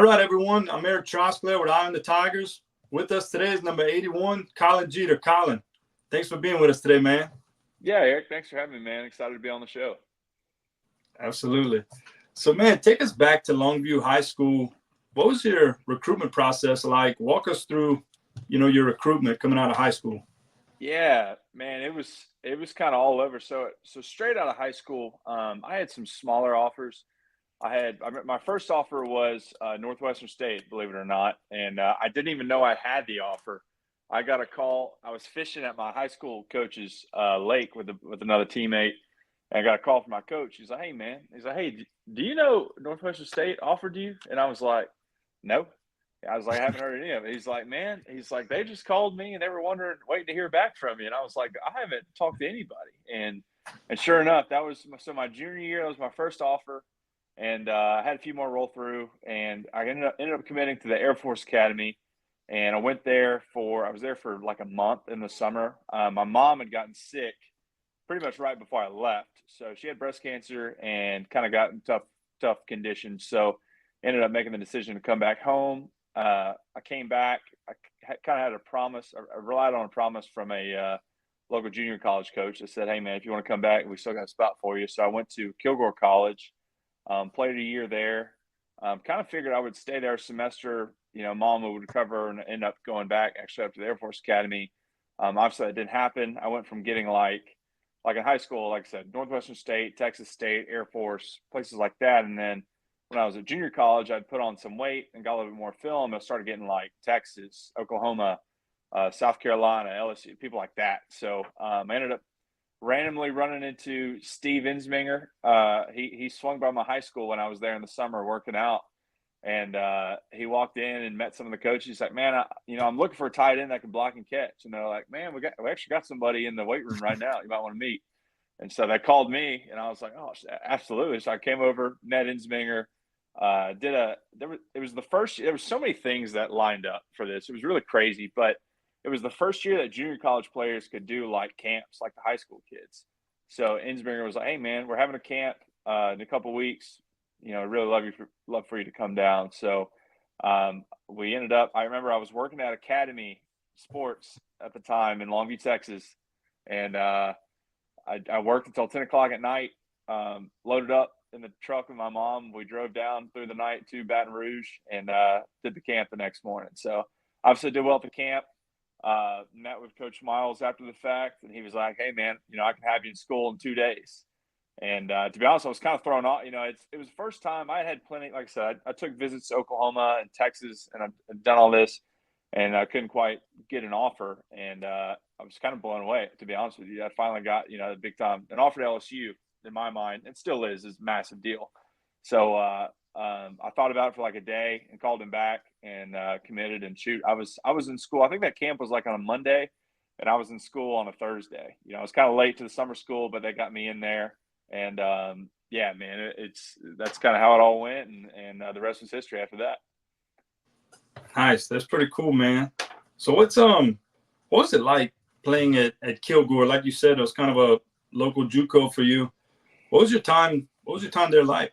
right, everyone. I'm Erik with Eye on the Tigers. With us today is number 81, Colin Jeter. Colin, thanks for being with us today, man. Yeah, Erik, thanks for having me, man. Excited to be on the show. Absolutely. So, man, take us back to Longview High School. What was your recruitment process like? Walk us through, your recruitment coming out of high school. Yeah, man, it was kind of all over. So straight out of high school, I had some smaller offers. My first offer was Northwestern State, believe it or not, and I didn't even know I had the offer. I got a call. I was fishing at my high school coach's lake with another teammate, and I got a call from my coach. He's like, "Hey, man," he's like, "Hey, do you know Northwestern State offered you?" And I was like, "No." I was like, "I haven't heard any of it." He's like, "Man," he's like, "They just called me and they were waiting to hear back from you." And I was like, "I haven't talked to anybody." And sure enough, that was my junior year. That was my first offer, and I had a few more roll through, and I ended up committing to the Air Force Academy. And I was there for like a month in the summer. My mom had gotten sick pretty much right before I left. So she had breast cancer and kind of got in tough conditions. So ended up making the decision to come back home. I came back. I kind of had a promise. I relied on a promise from a local junior college coach that said, "Hey, man, if you want to come back, we still got a spot for you." So I went to Kilgore College, played a year there. Kind of figured I would stay there a semester. Mama would recover and end up going back actually up to the Air Force Academy. Obviously, that didn't happen. I went from getting like in high school, like I said, Northwestern State, Texas State, Air Force, places like that. And then when I was at junior college, I'd put on some weight and got a little bit more film. I started getting like Texas, Oklahoma, South Carolina, LSU, people like that. So I ended up randomly running into Steve Ensminger. He swung by my high school when I was there in the summer working out. And he walked in and met some of the coaches. He's like, "Man, I'm looking for a tight end that can block and catch." And they're like, "Man, we actually got somebody in the weight room right now. You might want to meet." And so they called me, and I was like, "Oh, absolutely!" So I came over, met Ensminger. It was the first. There was so many things that lined up for this. It was really crazy, but it was the first year that junior college players could do like camps, like the high school kids. So Ensminger was like, "Hey, man, we're having a camp in a couple weeks. Really love for you to come down." So we ended up. I remember I was working at Academy Sports at the time in Longview, Texas, and I worked until 10 o'clock at night. Loaded up in the truck with my mom. We drove down through the night to Baton Rouge and did the camp the next morning. So obviously did well at the camp. Met with Coach Miles after the fact, and he was like, "Hey, man, I can have you in school in 2 days." And to be honest, I was kind of thrown off. It was the first time I had plenty. Like I said, I took visits to Oklahoma and Texas, and I've done all this, and I couldn't quite get an offer. And I was kind of blown away, to be honest with you. I finally got the big time an offer to LSU. In my mind, it still is a massive deal. So I thought about it for like a day and called him back and committed. And shoot, I was in school. I think that camp was like on a Monday, and I was in school on a Thursday. I was kind of late to the summer school, but they got me in there. And yeah, man, that's kind of how it all went, and the rest was history after that. Nice, that's pretty cool, man. So what was it like playing at Kilgore? Like you said, it was kind of a local JUCO for you. What was your time? What was your time there like?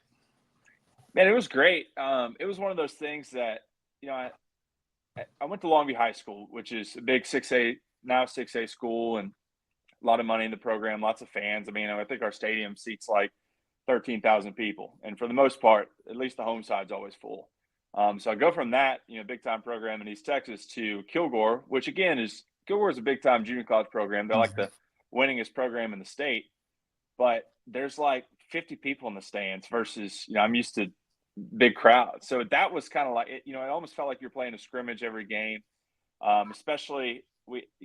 Man, it was great. It was one of those things that I went to Longview High School, which is a big 6A school, and a lot of money in the program, lots of fans. I mean, I think our stadium seats like 13,000 people. And for the most part, at least the home side's always full. So I go from that, big time program in East Texas to Kilgore, which again Kilgore is a big time junior college program. They're like the winningest program in the state, but there's like 50 people in the stands versus, I'm used to big crowds. So that was kind of like, it almost felt like you're playing a scrimmage every game. Especially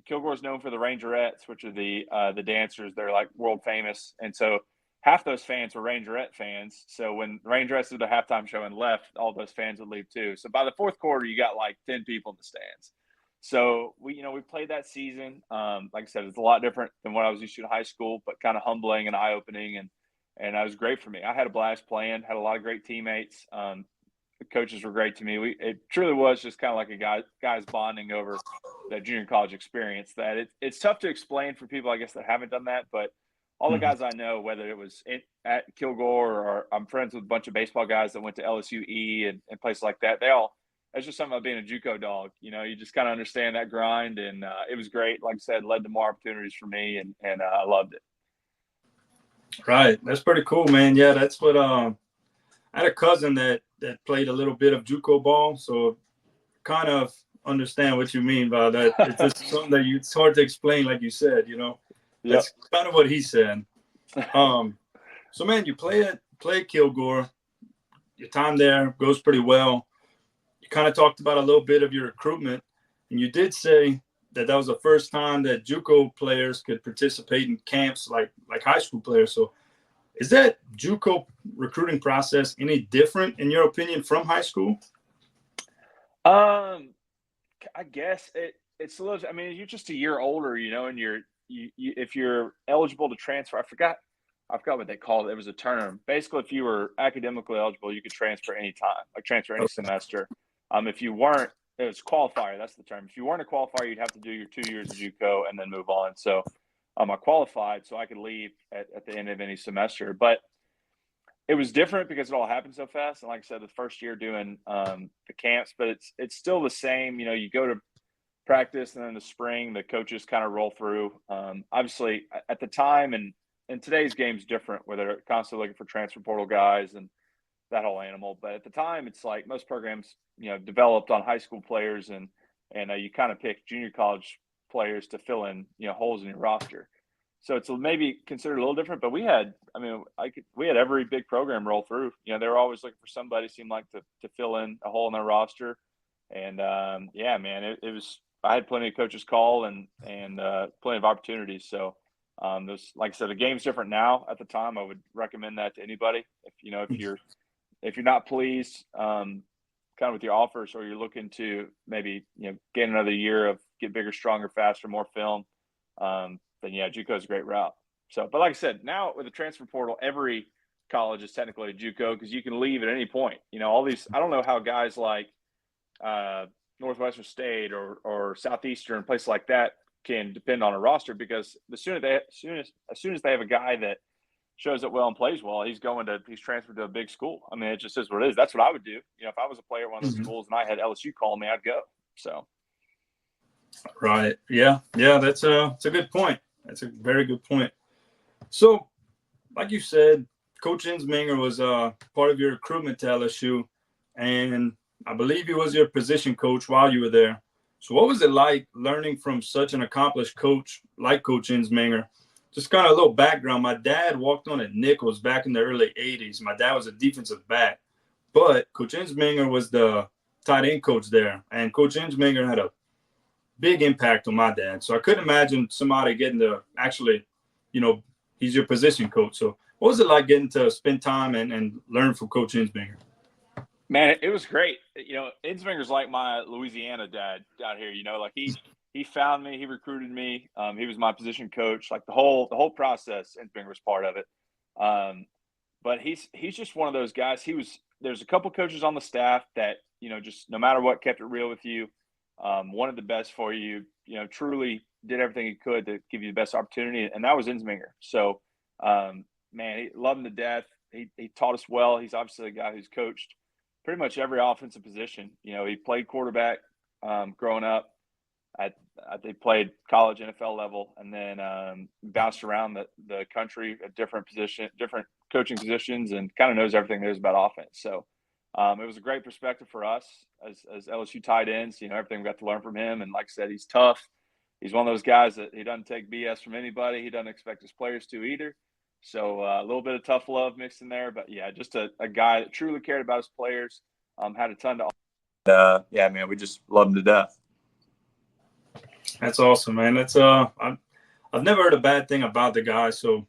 Kilgore is known for the Rangerettes, which are the dancers. They're like world famous, and so half those fans were Rangerette fans. So when the Rangerettes did the halftime show and left, all those fans would leave too. So by the fourth quarter, you got like 10 people in the stands. So we played that season. Like I said, it's a lot different than what I was used to in high school, but kind of humbling and eye opening, and it was great for me. I had a blast playing. Had a lot of great teammates. The coaches were great to me. It truly was just kind of like a guys bonding over that junior college experience. That it's tough to explain for people, I guess, that haven't done that. But all the Mhm. guys I know, whether it was at Kilgore or I'm friends with a bunch of baseball guys that went to LSUE and places like that. It's just something about being a JUCO dog. You just kind of understand that grind, and it was great. Like I said, led to more opportunities for me, and I loved it. Right. That's pretty cool, man. Yeah, that's what I had a cousin that played a little bit of JUCO ball, so kind of understand what you mean by that. It's just something that it's hard to explain, like you said. Yep. That's kind of what he said. Um, so man, you play at Kilgore. Your time there goes pretty well. You kind of talked about a little bit of your recruitment, and you did say that was the first time that JUCO players could participate in camps like high school players. So is that JUCO recruiting process any different, in your opinion, from high school? Um, I guess it's a little. I mean, you're just a year older, and if you're eligible to transfer. I forgot what they called it. It was a term. Basically, if you were academically eligible, you could transfer any time, like transfer any Okay. semester. If you weren't, it was qualifier. That's the term. If you weren't a qualifier, you'd have to do your 2 years of JUCO and then move on. So, I qualified, so I could leave at the end of any semester. But it was different because it all happened so fast. And like I said, the first year doing the camps, but it's still the same. You go to practice, and then in the spring, the coaches kind of roll through. Obviously, at the time, and today's game's different, where they're constantly looking for transfer portal guys and that whole animal. But at the time, it's like most programs, developed on high school players, and you kind of pick junior college players to fill in, holes in your roster. So it's maybe considered a little different, but we had every big program roll through. They were always looking for somebody, seemed like, to fill in a hole in their roster. And yeah, man, it was. I had plenty of coaches call and plenty of opportunities. So there's, like I said, the game's different now. At the time, I would recommend that to anybody. If you're not pleased, kind of with your offers, or you're looking to maybe gain another year of get bigger, stronger, faster, more film, then yeah, JUCO is a great route. So, but like I said, now with the transfer portal, every college is technically a JUCO because you can leave at any point. All these. I don't know how guys like Northwestern State or Southeastern, places like that, can depend on a roster, because as soon as they have a guy that shows up well and plays well, he's transferred to a big school. I mean, it just is what it is. That's what I would do. If I was a player at one of those Mhm. schools and I had LSU call me, I'd go. So Right. Yeah. Yeah. That's a good point. That's a very good point. So, like you said, Coach Ensminger was part of your recruitment to LSU, and I believe he was your position coach while you were there. So, what was it like learning from such an accomplished coach like Coach Ensminger? Just kind of a little background. My dad walked on at Nichols back in the early 80s. My dad was a defensive back, but Coach Ensminger was the tight end coach there. And Coach Ensminger had a big impact on my dad. So I couldn't imagine somebody getting to actually, you know, he's your position coach. So what was it like getting to spend time and learn from Coach Ensminger? man, it was great. Ensminger's like my Louisiana dad down here. Like he found me, he recruited me. He was my position coach. Like the whole process, Ensminger was part of it. But he's just one of those guys. There's a couple coaches on the staff that just no matter what kept it real with you, wanted the best for you. Truly did everything he could to give you the best opportunity, and that was Ensminger. So, man, he loved him to death. He taught us well. He's obviously a guy who's coached pretty much every offensive position. He played quarterback growing up. They played college, NFL level, and then bounced around the country at different coaching positions, and kind of knows everything there is about offense. So it was a great perspective for us as LSU tight ends. Everything we got to learn from him, and like I said, he's tough. He's one of those guys that he doesn't take BS from anybody. He doesn't expect his players to either. So a little bit of tough love mixed in there, but yeah, just a guy that truly cared about his players. Had a ton to. Yeah, man, we just love him to death. That's awesome, man. I've never heard a bad thing about the guy, so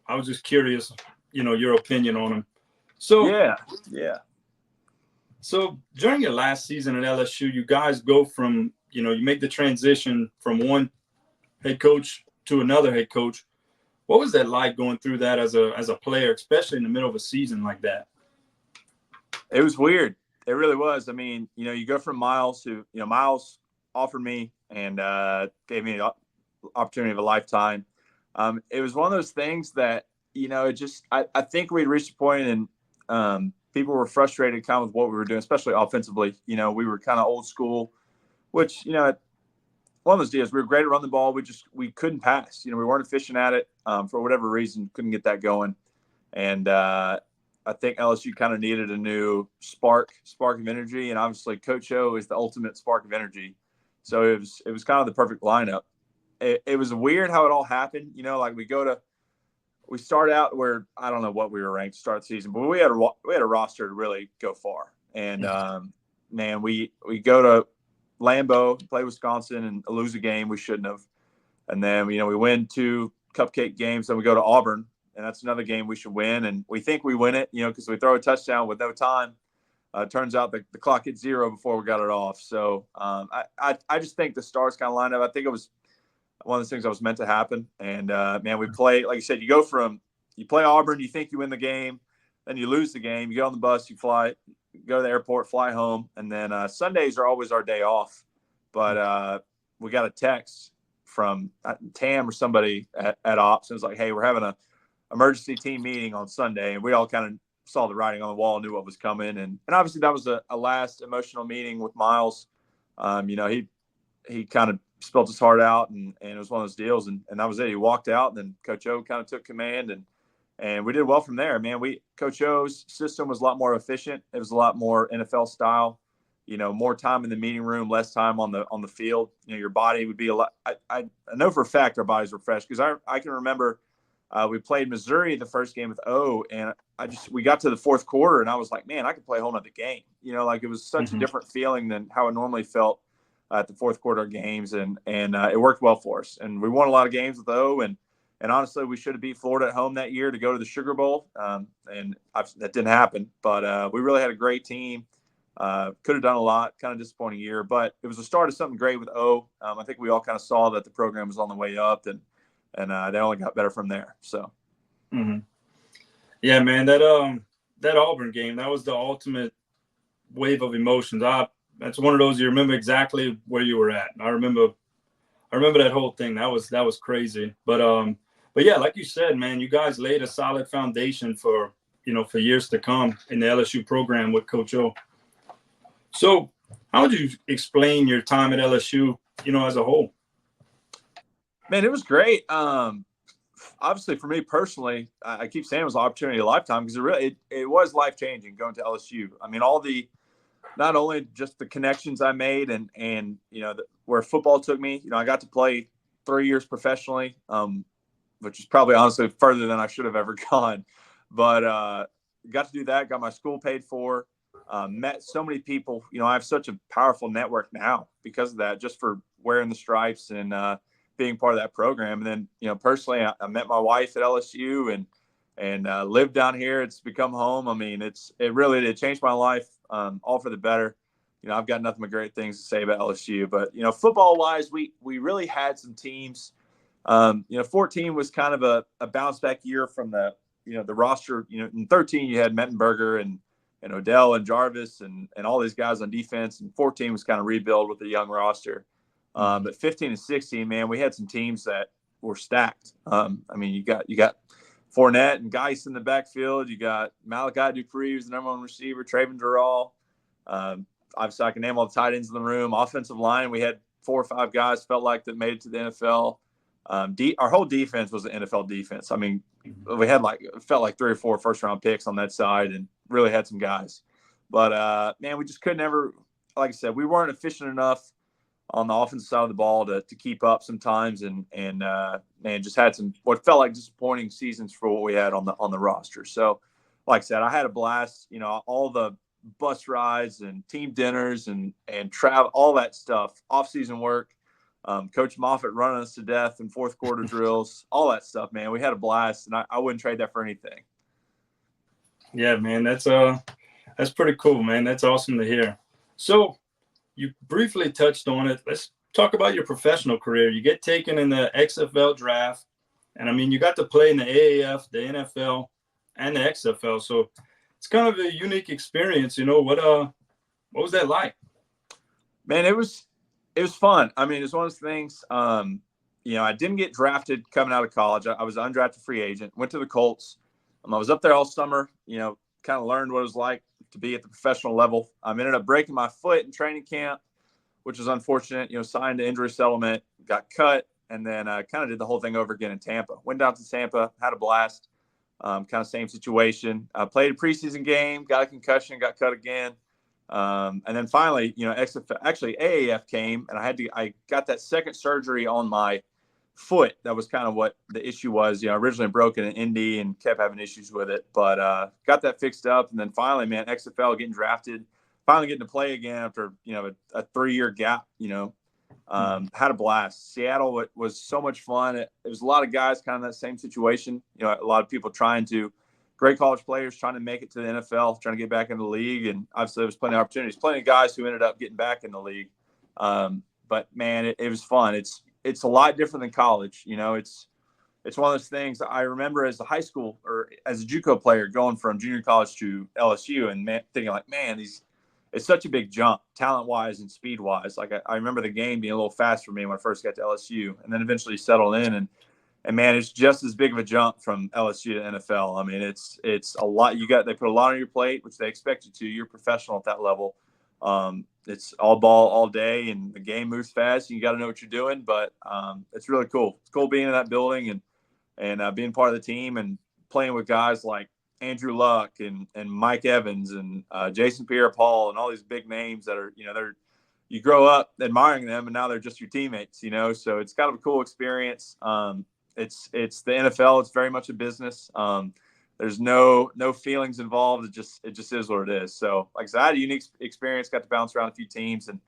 I was just curious, your opinion on him. So Yeah. So during your last season at LSU, you guys go from, you make the transition from one head coach to another head coach. What was that like going through that as a player, especially in the middle of a season like that? It was weird. It really was. I mean, you go from Miles, who, Miles offered me and gave me an opportunity of a lifetime. It was one of those things that, it just, I think we'd reached a point and people were frustrated kind of with what we were doing, especially offensively. We were kind of old school, which, one of those deals, we were great at running the ball. We couldn't pass. We weren't efficient at it for whatever reason, couldn't get that going. And I think LSU kind of needed a new spark of energy. And obviously Coach O is the ultimate spark of energy. So it was kind of the perfect lineup. It was weird how it all happened. Like we start out where I don't know what we were ranked to start the season, but we had a roster to really go far. And man, we go to Lambeau, play Wisconsin, and lose a game we shouldn't have. And then we win 2 cupcake games. Then we go to Auburn, and that's another game we should win. And we think we win it, because we throw a touchdown with no time. Turns out the clock hit 0 before we got it off. So I just think the stars kind of lined up. I think it was one of those things that was meant to happen. And man, we play, like you said, you play Auburn, you think you win the game, then you lose the game, you get on the bus, you fly, go to the airport, fly home. And then Sundays are always our day off. But we got a text from Tam or somebody at Ops. And it was like, hey, we're having a emergency team meeting on Sunday. And we all kind of saw the writing on the wall, knew what was coming. And obviously that was a last emotional meeting with Miles. He kind of spilled his heart out, and it was one of those deals. And that was it. He walked out, and then Coach O kind of took command, and we did well from there, man. Coach O's system was a lot more efficient. It was a lot more NFL style, more time in the meeting room, less time on the field. Your body would be a lot. I know for a fact our bodies were fresh, because I can remember we played Missouri the first game with O, and we got to the fourth quarter, and I was like, man, I could play a whole nother game. Like it was such a different feeling than how it normally felt at the fourth quarter games, and it worked well for us. And we won a lot of games with O, and honestly, we should have beat Florida at home that year to go to the Sugar Bowl, and that didn't happen. But we really had a great team. Could have done a lot. Kind of disappointing year, but it was the start of something great with O. I think we all kind of saw that the program was on the way up, and they only got better from there. So, yeah, man, that Auburn game, that was the ultimate wave of emotions. That's one of those you remember exactly where you were at. I remember that whole thing. That was crazy. But yeah, like you said, man, you guys laid a solid foundation for years to come in the LSU program with Coach O. So how would you explain your time at LSU, as a whole? Man, it was great. Obviously for me personally, I keep saying it was an opportunity of a lifetime, because it was life-changing going to LSU. I mean, not only just the connections I made and where football took me. I got to play 3 years professionally, which is probably honestly further than I should have ever gone. But got to do that, got my school paid for, met so many people. I have such a powerful network now because of that, just for wearing the stripes and being part of that program. And then, personally, I met my wife at LSU and lived down here. It's become home. I mean, it really did change my life, all for the better. I've got nothing but great things to say about LSU. But football wise, we really had some teams. 14 was kind of a bounce back year from the roster. In 13 you had Mettenberger and Odell and Jarvis and all these guys on defense, and 14 was kind of rebuild with a young roster. But 15 and 16, man, we had some teams that were stacked. I mean, you got Fournette and Geis in the backfield. You got Malachi Dupree, who's the number 1 receiver, Traven Durrell. Obviously, I can name all the tight ends in the room. Offensive line, we had 4 or 5 guys felt like that made it to the NFL. Our whole defense was an NFL defense. I mean, we had felt like 3 or 4 first-round picks on that side, and really had some guys. But man, we just couldn't ever. Like I said, we weren't efficient enough on the offensive side of the ball to keep up sometimes, and man, just had some what felt like disappointing seasons for what we had on the roster. So, like I said, I had a blast. All the bus rides and team dinners and travel, all that stuff, off-season work. Coach Moffitt running us to death in fourth quarter drills, all that stuff, man. We had a blast, and I wouldn't trade that for anything. Yeah, man, that's pretty cool, man. That's awesome to hear. So you briefly touched on it. Let's talk about your professional career. You get taken in the XFL draft, and I mean, you got to play in the AAF, the NFL, and the XFL. So it's kind of a unique experience. What was that like? Man, it was fun. I mean, it's one of those things. I didn't get drafted coming out of college. I was an undrafted free agent, went to the Colts. I was up there all summer, kind of learned what it was like to be at the professional level. I ended up breaking my foot in training camp, which was unfortunate, signed to injury settlement, got cut, and then kind of did the whole thing over again in Tampa. Went down to Tampa, had a blast, kind of same situation. Played a preseason game, got a concussion, got cut again. And then finally, AAF came, and I got that second surgery on my foot. That was kind of what the issue was. Originally broken in Indy and kept having issues with it, but got that fixed up. And then finally, man, XFL getting drafted, finally getting to play again after, a 3-year gap, had a blast. Seattle was so much fun. It was a lot of guys kind of in that same situation. A lot of people great college players trying to make it to the NFL, trying to get back in the league. And obviously there was plenty of opportunities, plenty of guys who ended up getting back in the league. But man, it was fun. It's a lot different than college. It's one of those things I remember as a high school or as a JUCO player going from junior college to LSU and thinking like, man, it's such a big jump talent wise and speed wise. Like I remember the game being a little fast for me when I first got to LSU and then eventually settled in and man, it's just as big of a jump from LSU to NFL. I mean, it's a lot. They put a lot on your plate, which they expect you to. You're professional at that level. It's all ball all day and the game moves fast. You got to know what you're doing, but it's really cool. It's cool being in that building and being part of the team and playing with guys like Andrew Luck and Mike Evans and Jason Pierre-Paul and all these big names that are, you grow up admiring them and now they're just your teammates, so it's kind of a cool experience. It's the NFL. It's very much a business. There's no feelings involved. It just is what it is. So like I said, I had a unique experience, got to bounce around a few teams. And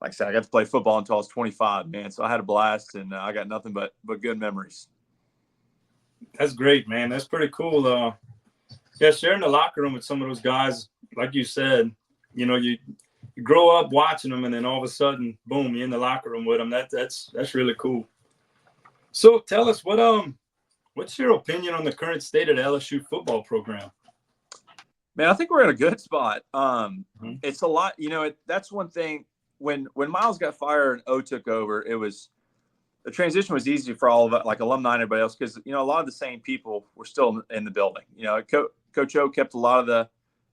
like I said, I got to play football until I was 25, man. So I had a blast and I got nothing but good memories. That's great, man. That's pretty cool. Sharing the locker room with some of those guys, like you said, you grow up watching them and then all of a sudden, boom, you're in the locker room with them. That's really cool. So tell us what's your opinion on the current state of the LSU football program? Man, I think we're in a good spot. It's a lot, that's one thing when Miles got fired and O took over, the transition was easy for all of it, like alumni and everybody else, because, a lot of the same people were still in the building. Coach O kept a lot of the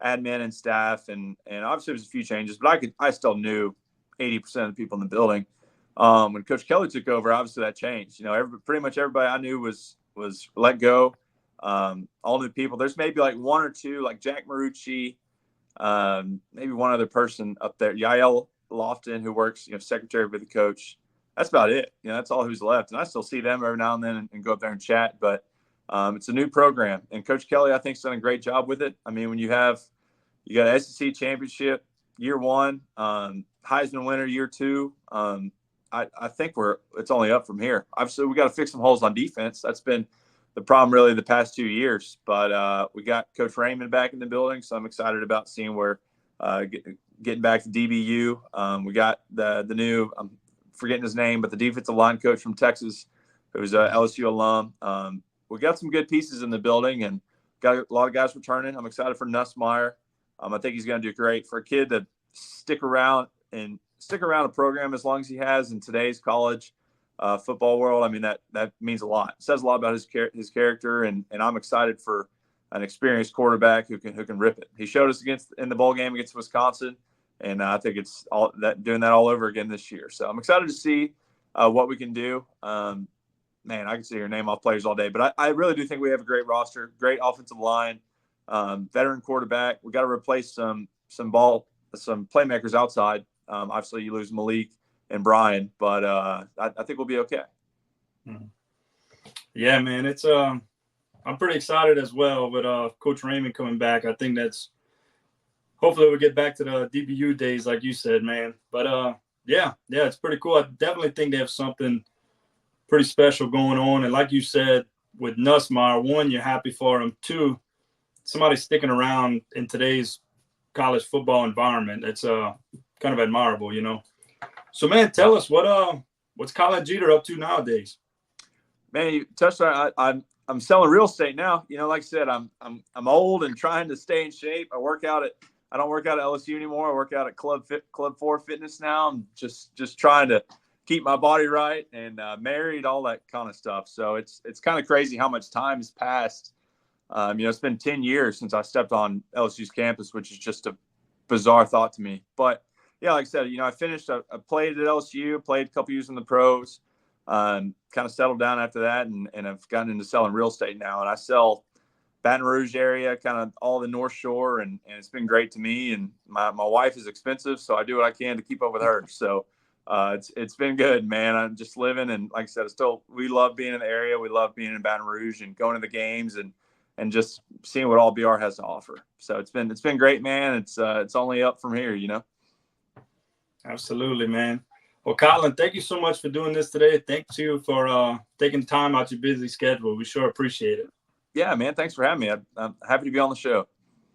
admin and staff and obviously there was a few changes, but I still knew 80% of the people in the building. When Coach Kelly took over, obviously that changed. Pretty much everybody I knew was let go. All new people. There's maybe like one or two, like Jack Marucci, maybe one other person up there, Yael Lofton, who works, secretary with the coach. That's about it. That's all who's left. And I still see them every now and then and go up there and chat. But it's a new program, and Coach Kelly, I think, has done a great job with it. I mean, when you got an SEC championship year one, Heisman winner year two. I think it's only up from here. Obviously, we got to fix some holes on defense. That's been the problem really the past 2 years. But we got Coach Raymond back in the building, so I'm excited about seeing where getting back to DBU. We got the new, I'm forgetting his name, but the defensive line coach from Texas, who's a LSU alum. We got some good pieces in the building and got a lot of guys returning. I'm excited for Nussmeier. I think he's going to do great for a kid to stick around a program as long as he has in today's college football world. I mean, that means a lot. It says a lot about his character, and I'm excited for an experienced quarterback who can rip it. He showed us in the bowl game against Wisconsin, and I think it's doing that all over again this year. So I'm excited to see what we can do. Man, I can see your name off players all day, but I really do think we have a great roster, great offensive line, veteran quarterback. We got to replace some playmakers outside. Obviously, you lose Malik and Brian, but I think we'll be okay. Yeah, man, it's I'm pretty excited as well with Coach Raymond coming back. I think hopefully we'll get back to the DBU days, like you said, man. But yeah, it's pretty cool. I definitely think they have something pretty special going on, and like you said, with Nussmeier, one, you're happy for him. Two, somebody sticking around in today's college football environment. It's kind of admirable, So, man, tell us what's Colin Jeter up to nowadays? Man, you touched on. I'm selling real estate now. Like I said, I'm old and trying to stay in shape. I don't work out at LSU anymore. I work out at Club 4 Fitness now. I'm just trying to keep my body right, and married, all that kind of stuff. So it's kind of crazy how much time has passed. It's been 10 years since I stepped on LSU's campus, which is just a bizarre thought to me. But yeah, like I said, I finished. I played at LSU, played a couple years in the pros, kind of settled down after that, and I've gotten into selling real estate now, and I sell Baton Rouge area, kind of all the North Shore, and it's been great to me. And my wife is expensive, so I do what I can to keep up with her. So it's been good, man. I'm just living, and like I said, we love being in the area. We love being in Baton Rouge and going to the games and just seeing what all BR has to offer. So it's been great, man. It's only up from here, Absolutely, man. Well, Colin, thank you so much for doing this today. Thank you for taking time out your busy schedule. We sure appreciate it. Yeah, man. Thanks for having me. I'm happy to be on the show.